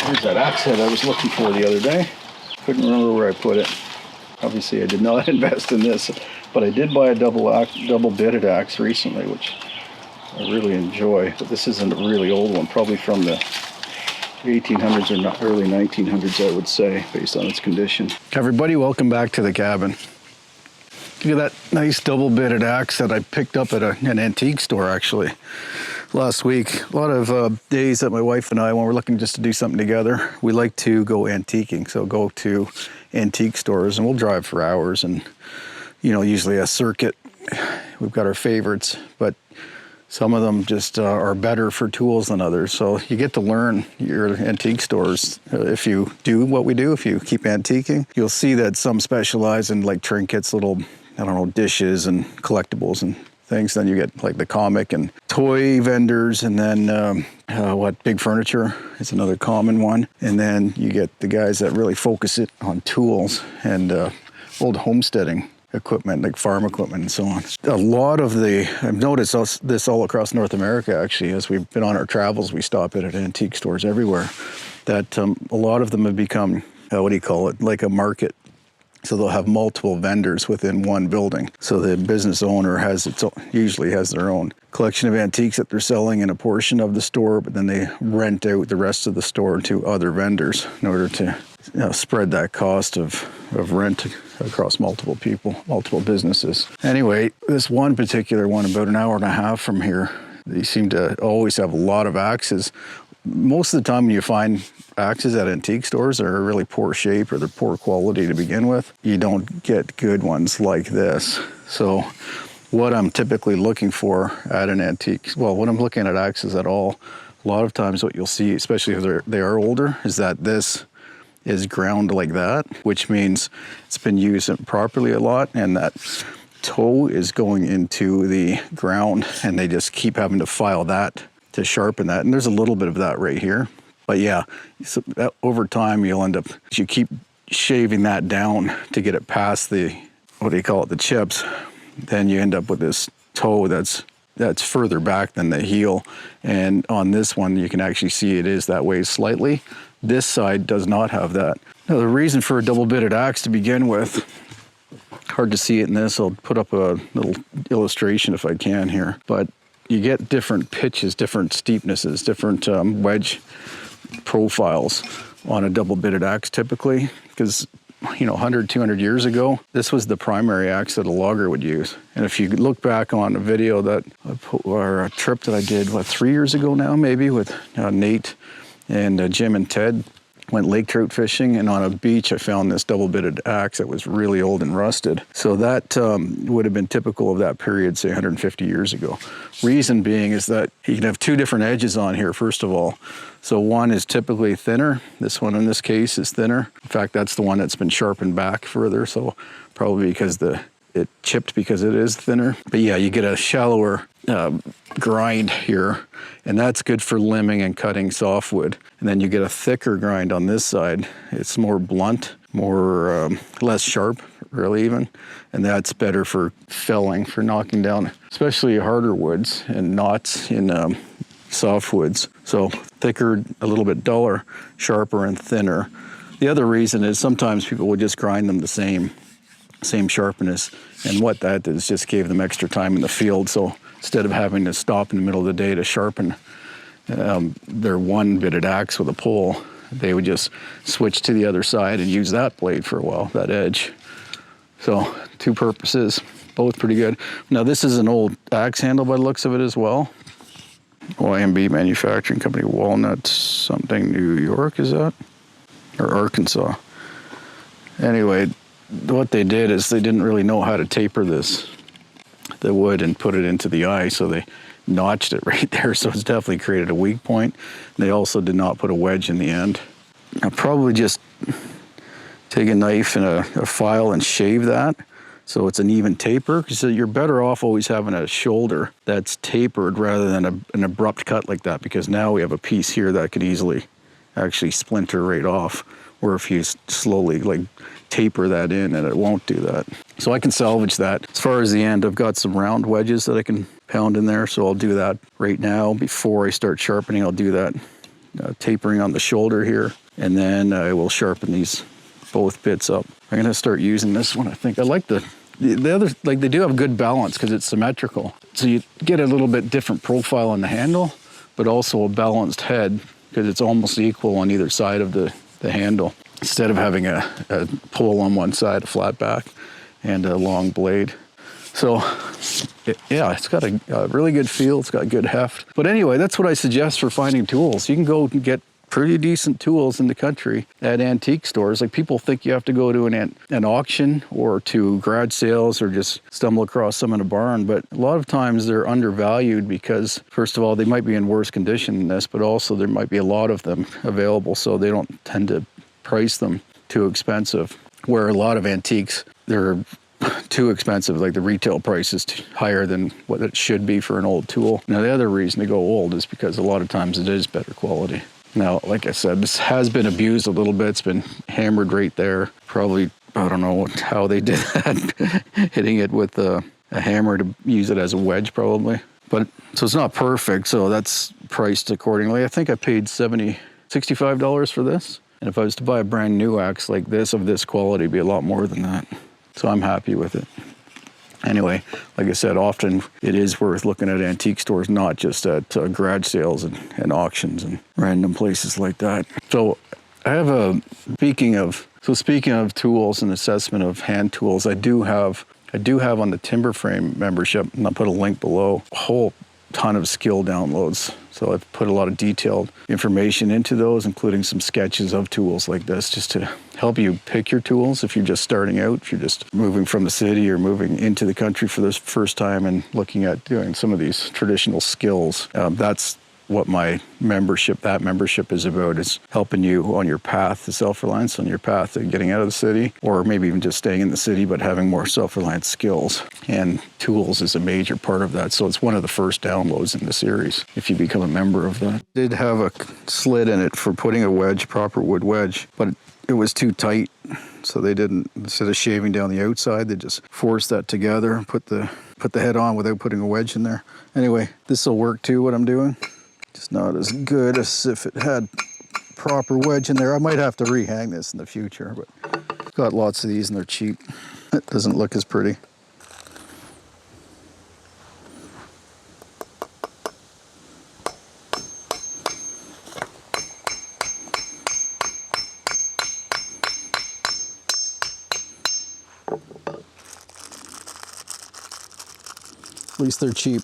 Here's that axe head I was looking for the other day. Couldn't remember where I put it. Obviously I did not invest in this, but I did buy a double bitted axe recently, which I really enjoy. But this isn't a really old one, probably from the 1800s or not early 1900s, I would say, based on its condition. Everybody, welcome back to the cabin. Look at that nice double bitted axe that I picked up at an antique store actually last week. A lot of days that my wife and I, when we're looking just to do something together, we like to go antiquing. So go to antique stores and we'll drive for hours, and you know, usually a circuit. We've got our favorites, but some of them just are better for tools than others. So you get to learn your antique stores. If you do what we do, if you keep antiquing, you'll see that some specialize in like trinkets, little, I don't know, dishes and collectibles and things. Then you get like the comic and toy vendors, and then big furniture is another common one. And then you get the guys that really focus it on tools and old homesteading equipment, like farm equipment and so on. A lot of I've noticed this all across North America actually, as we've been on our travels, we stop at antique stores everywhere, that a lot of them have become, like a market. So they'll have multiple vendors within one building. So the business owner usually has their own collection of antiques that they're selling in a portion of the store, but then they rent out the rest of the store to other vendors in order to spread that cost of rent across multiple people, multiple businesses. Anyway, this one particular one, about an hour and a half from here, they seem to always have a lot of axes. Most of the time when you find axes at antique stores are really poor shape or they're poor quality to begin with. You don't get good ones like this. So what I'm typically looking for at an antique, when I'm looking at axes at all, a lot of times what you'll see, especially if they are older, is that this is ground like that, which means it's been used properly a lot, and that toe is going into the ground, and they just keep having to file that to sharpen that. And there's a little bit of that right here. But yeah, so over time you'll end up, you keep shaving that down to get it past the chips, then you end up with this toe that's further back than the heel. And on this one, you can actually see it is that way slightly. This side does not have that. Now, the reason for a double bitted axe to begin with, hard to see it in this, I'll put up a little illustration if I can here, but you get different pitches, different steepnesses, different wedge profiles on a double bitted axe typically, because 100, 200 years ago, this was the primary axe that a logger would use. And if you look back on a video or a trip that I did, 3 years ago now, maybe, with Nate and Jim and Ted, went lake trout fishing, and on a beach I found this double bitted axe that was really old and rusted. So that would have been typical of that period, say 150 years ago. Reason being is that you can have two different edges on here, first of all. So one is typically thinner. This one in this case is thinner. In fact, that's the one that's been sharpened back further, so probably because it chipped because it is thinner. But yeah, you get a shallower grind here, and that's good for limbing and cutting softwood. And then you get a thicker grind on this side. It's more blunt, less sharp, really even, and that's better for felling, for knocking down, especially harder woods and knots in softwoods. So thicker, a little bit duller, sharper, and thinner. The other reason is sometimes people would just grind them the same sharpness, and what that did is just gave them extra time in the field. So instead of having to stop in the middle of the day to sharpen their one bitted axe with a pole, they would just switch to the other side and use that blade for a while, that edge. So two purposes, both pretty good. Now this is an old axe handle by the looks of it as well. YMB Manufacturing Company, Walnut something, New York, is that? Or Arkansas. Anyway, what they did is they didn't really know how to taper the wood and put it into the eye, so they notched it right there, so it's definitely created a weak point. They also did not put a wedge in the end. I'll probably just take a knife and a file and shave that so it's an even taper, because you're better off always having a shoulder that's tapered rather than an abrupt cut like that, because now we have a piece here that could easily actually splinter right off, or if you slowly taper that in, and it won't do that. So I can salvage that. As far as the end, I've got some round wedges that I can pound in there, so I'll do that right now. Before I start sharpening, I'll do that tapering on the shoulder here, and then I will sharpen these both bits up. I'm gonna start using this one. I think I like the other, like they do have good balance because it's symmetrical. So you get a little bit different profile on the handle, but also a balanced head because it's almost equal on either side of the handle. Instead of having a pole on one side, a flat back, and a long blade. So yeah, it's got a really good feel. It's got good heft. But anyway, that's what I suggest for finding tools. You can go and get pretty decent tools in the country at antique stores. Like people think you have to go to an auction or to garage sales or just stumble across some in a barn, but a lot of times they're undervalued because first of all, they might be in worse condition than this, but also there might be a lot of them available, so they don't tend to price them too expensive. Where a lot of antiques, they're too expensive, like the retail price is higher than what it should be for an old tool. Now the other reason to go old is because a lot of times it is better quality. Now, like I said, this has been abused a little bit. It's been hammered right there. Probably, I don't know how they did that, hitting it with a hammer to use it as a wedge probably. But, so it's not perfect, so that's priced accordingly. I think I paid $65 for this. And if I was to buy a brand new axe like this, of this quality, it'd be a lot more than that. So I'm happy with it. Anyway, like I said, often it is worth looking at antique stores, not just at garage sales and auctions and random places like that. So I have speaking of tools and assessment of hand tools, I do have on the Timber Frame membership, and I'll put a link below, a whole ton of skill downloads. So I've put a lot of detailed information into those, including some sketches of tools like this, just to help you pick your tools if you're just starting out, if you're just moving from the city or moving into the country for the first time and looking at doing some of these traditional skills. That's what my membership is about, is helping you on your path to self-reliance, on your path to getting out of the city, or maybe even just staying in the city but having more self-reliance skills. And tools is a major part of that, so it's one of the first downloads in the series if you become a member of that. It did have a slit in it for putting a wedge, proper wood wedge, but it was too tight, so they didn't, instead of shaving down the outside, they just forced that together and put the head on without putting a wedge in there. Anyway, this will work too, what I'm doing. Just not as good as if it had proper wedge in there. I might have to rehang this in the future, but got lots of these and they're cheap. It doesn't look as pretty. At least they're cheap.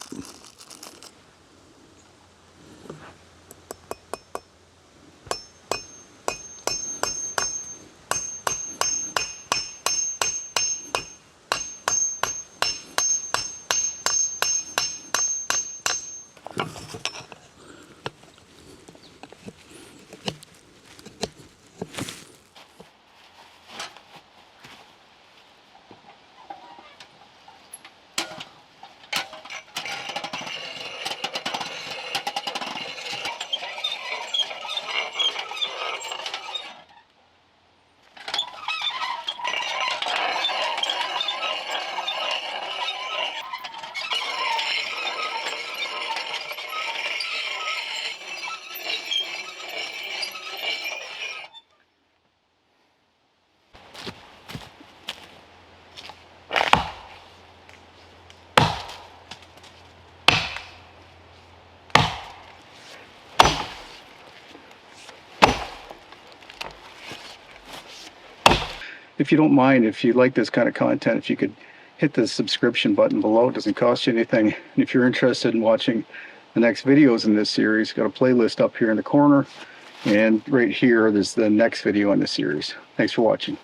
If you don't mind, if you like this kind of content, if you could hit the subscription button below, it doesn't cost you anything. And if you're interested in watching the next videos in this series, got a playlist up here in the corner, and right here there's the next video in the series. Thanks for watching.